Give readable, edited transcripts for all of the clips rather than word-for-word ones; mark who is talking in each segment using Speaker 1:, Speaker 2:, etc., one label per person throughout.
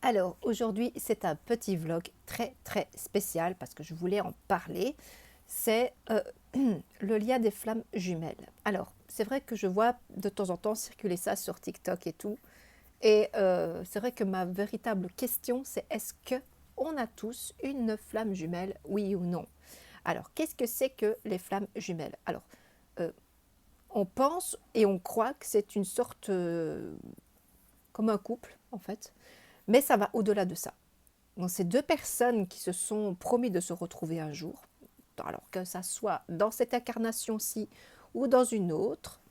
Speaker 1: Alors aujourd'hui c'est un petit vlog très spécial parce que je voulais en parler. C'est le lien des flammes jumelles. Alors c'est vrai que je vois de temps en temps circuler ça sur TikTok et tout. Et c'est vrai que ma véritable question c'est est-ce que on a tous une flamme jumelle, oui ou non? Alors qu'est-ce que c'est que les flammes jumelles? Alors euh, on pense et on croit que c'est une sorte comme un couple en fait, mais ça va au-delà de ça. Donc, c'est deux personnes qui se sont promis de se retrouver un jour, alors que ça soit dans cette incarnation-ci ou dans une autre,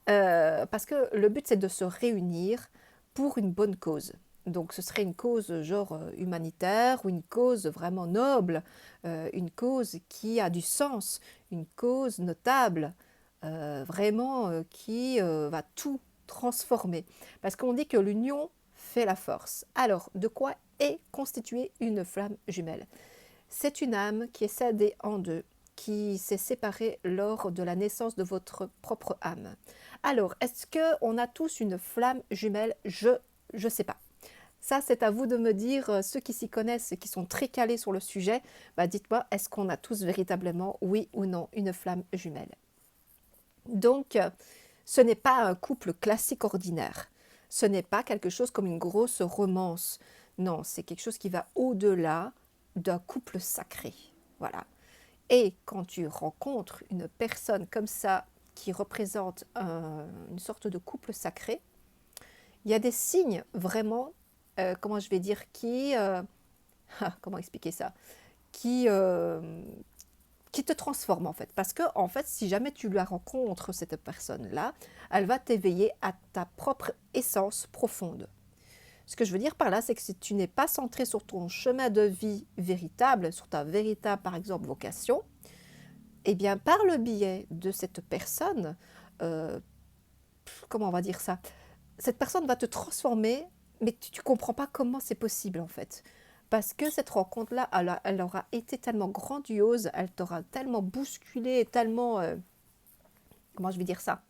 Speaker 1: parce que le but c'est de se réunir pour une bonne cause. Donc ce serait une cause genre humanitaire ou une cause vraiment noble, une cause qui a du sens, une cause notable, vraiment qui va tout transformer. Parce qu'on dit que l'union fait la force. Alors de quoi est constituée une flamme jumelle? C'est une âme qui est scindée en deux, qui s'est séparée lors de la naissance de votre propre âme. Alors, est-ce qu'on a tous une flamme jumelle? Je ne sais pas. Ça, c'est à vous de me dire, ceux qui s'y connaissent et qui sont très calés sur le sujet, bah dites-moi, est-ce qu'on a tous véritablement, oui ou non, une flamme jumelle? Donc, ce n'est pas un couple classique ordinaire. Ce n'est pas quelque chose comme une grosse romance. Non, c'est quelque chose qui va au-delà d'un couple sacré. Voilà. Et quand tu rencontres une personne comme ça qui représente une sorte de couple sacré, il y a des signes vraiment, comment je vais dire, comment expliquer ça, qui, euh, qui te transforme en fait. Parce que en fait, si jamais tu la rencontres, cette personne-là, elle va t'éveiller à ta propre essence profonde. Ce que je veux dire par là, c'est que si tu n'es pas centré sur ton chemin de vie véritable, sur ta véritable, par exemple, vocation, eh bien, par le biais de cette personne, euh, comment on va dire ça, cette personne va te transformer, mais tu ne comprends pas comment c'est possible en fait. Parce que cette rencontre-là, elle aura été tellement grandiose, elle t'aura tellement bousculé, tellement... comment je vais dire ça?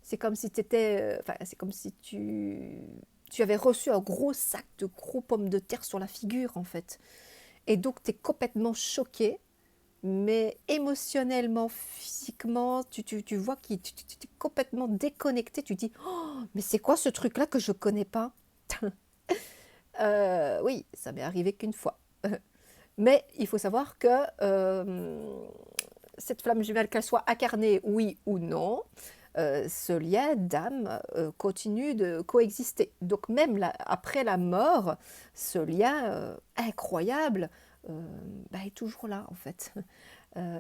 Speaker 1: C'est comme si c'est comme si tu avais reçu un gros sac de gros pommes de terre sur la figure en fait. Et donc tu es complètement choqué, mais émotionnellement, physiquement, tu vois que tu es complètement déconnecté. Tu dis, oh, mais c'est quoi ce truc-là que je connais pas? Oui, ça m'est arrivé qu'une fois. Mais il faut savoir que cette flamme jumelle, qu'elle soit incarnée, oui ou non, ce lien d'âme continue de coexister. Donc même après la mort, ce lien incroyable bah, est toujours là en fait.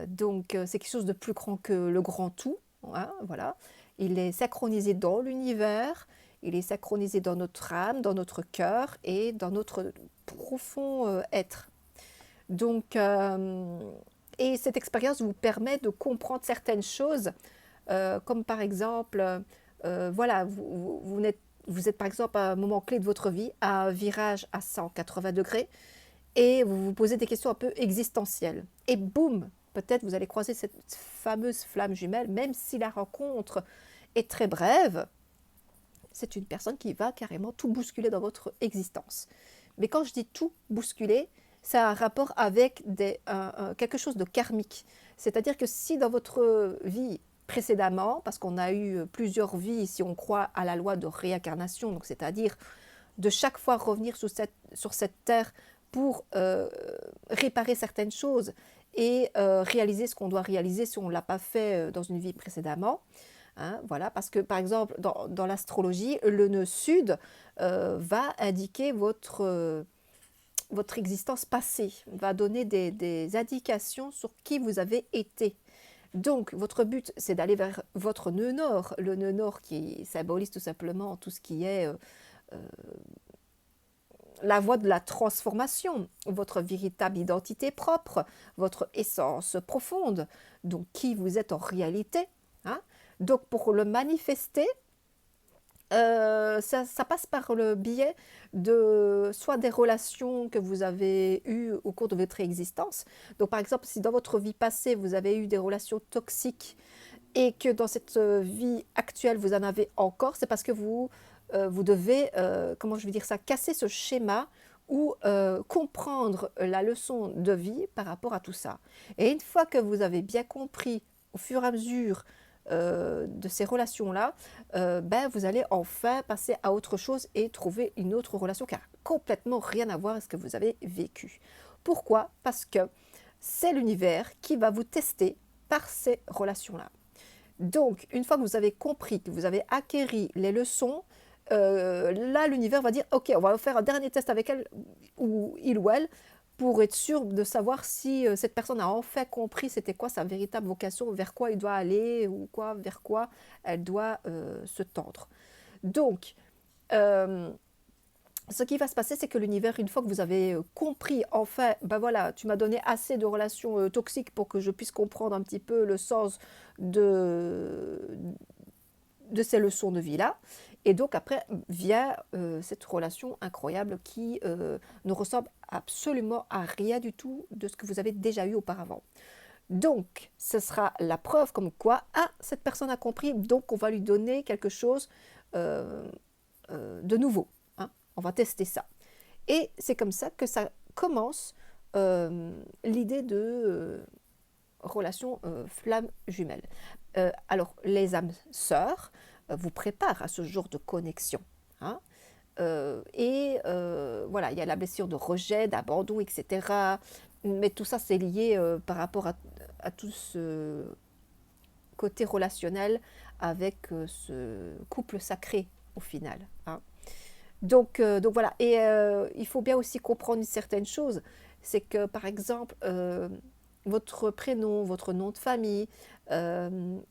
Speaker 1: Donc c'est quelque chose de plus grand que le grand tout. Hein, voilà. Il est synchronisé dans l'univers, il est synchronisé dans notre âme, dans notre cœur et dans notre profond être. Donc, et cette expérience vous permet de comprendre certaines choses, comme par exemple, voilà, vous êtes par exemple à un moment clé de votre vie, à un virage à 180 degrés, et vous vous posez des questions un peu existentielles. Et boum, peut-être vous allez croiser cette fameuse flamme jumelle, même si la rencontre est très brève, c'est une personne qui va carrément tout bousculer dans votre existence. Mais quand je dis tout bousculer, ça a un rapport avec quelque chose de karmique. C'est-à-dire que si dans votre vie précédemment, parce qu'on a eu plusieurs vies, si on croit à la loi de réincarnation, donc c'est-à-dire de chaque fois revenir sur cette terre pour réparer certaines choses et réaliser ce qu'on doit réaliser si on ne l'a pas fait dans une vie précédemment. Hein, voilà, parce que par exemple, dans l'astrologie, le nœud sud va indiquer votre existence passée, va donner des indications sur qui vous avez été. Donc, votre but, c'est d'aller vers votre nœud nord, le nœud nord qui symbolise tout simplement tout ce qui est la voie de la transformation, votre véritable identité propre, votre essence profonde, donc qui vous êtes en réalité. Hein. Donc, pour le manifester, ça passe par le biais de soit des relations que vous avez eues au cours de votre existence. Donc, par exemple, si dans votre vie passée, vous avez eu des relations toxiques et que dans cette vie actuelle, vous en avez encore, c'est parce que vous devez, comment je vais dire ça, casser ce schéma ou comprendre la leçon de vie par rapport à tout ça. Et une fois que vous avez bien compris au fur et à mesure de ces relations-là, ben, vous allez enfin passer à autre chose et trouver une autre relation qui n'a complètement rien à voir avec ce que vous avez vécu. Pourquoi? Parce que c'est l'univers qui va vous tester par ces relations-là. Donc, une fois que vous avez compris, que vous avez acquéri les leçons, là, l'univers va dire, OK, on va faire un dernier test avec elle, ou il ou elle, pour être sûr de savoir si cette personne a enfin compris c'était quoi sa véritable vocation, vers quoi il doit aller, ou quoi, vers quoi elle doit se tendre. Donc, ce qui va se passer, c'est que l'univers, une fois que vous avez compris, enfin, ben voilà, tu m'as donné assez de relations toxiques pour que je puisse comprendre un petit peu le sens de, de ces leçons de vie-là. Et donc après vient cette relation incroyable qui ne ressemble absolument à rien du tout de ce que vous avez déjà eu auparavant. Donc, ce sera la preuve comme quoi, ah, cette personne a compris, donc on va lui donner quelque chose de nouveau. Hein. On va tester ça. Et c'est comme ça que ça commence l'idée de relation flamme jumelle. Alors, les âmes sœurs vous préparent à ce genre de connexion. Hein. Voilà, il y a la blessure de rejet, d'abandon, etc. Mais tout ça, c'est lié par rapport à tout ce côté relationnel avec ce couple sacré au final. Hein. Donc voilà, et il faut bien aussi comprendre une certaine chose, c'est que par exemple, votre prénom, votre nom de famille,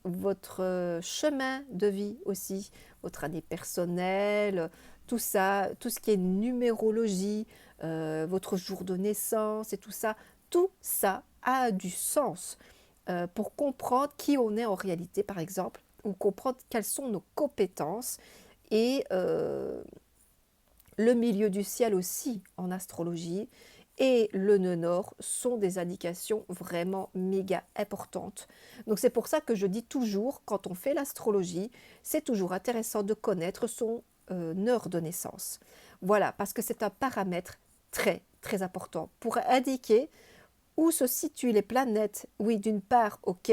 Speaker 1: votre chemin de vie aussi, votre année personnelle, tout ça, tout ce qui est numérologie, votre jour de naissance et tout ça a du sens pour comprendre qui on est en réalité, par exemple, ou comprendre quelles sont nos compétences et le milieu du ciel aussi en astrologie et le nœud nord sont des indications vraiment méga importantes. Donc c'est pour ça que je dis toujours, quand on fait l'astrologie, c'est toujours intéressant de connaître son heure de naissance. Voilà, parce que c'est un paramètre très très important pour indiquer où se situent les planètes. Oui, d'une part, ok,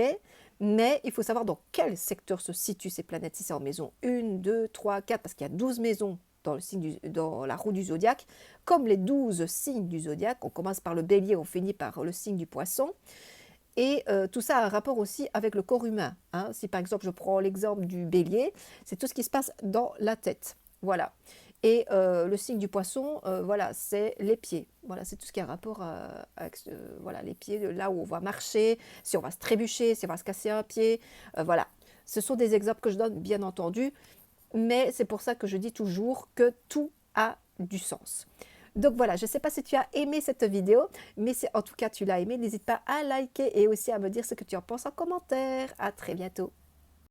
Speaker 1: mais il faut savoir dans quel secteur se situent ces planètes, si c'est en maison 1, 2, 3, 4, parce qu'il y a 12 maisons dans la roue du zodiaque, comme les 12 signes du zodiaque. On commence par le bélier, on finit par le signe du poisson. Et tout ça a un rapport aussi avec le corps humain. Hein. Si par exemple je prends l'exemple du bélier, c'est tout ce qui se passe dans la tête. Voilà. Et le signe du poisson, voilà, c'est les pieds. Voilà, c'est tout ce qui a rapport avec voilà, les pieds, là où on va marcher, si on va se trébucher, si on va se casser un pied. Voilà. Ce sont des exemples que je donne, bien entendu, mais c'est pour ça que je dis toujours que tout a du sens. Donc voilà, je ne sais pas si tu as aimé cette vidéo, mais si en tout cas tu l'as aimé, n'hésite pas à liker et aussi à me dire ce que tu en penses en commentaire. À très bientôt.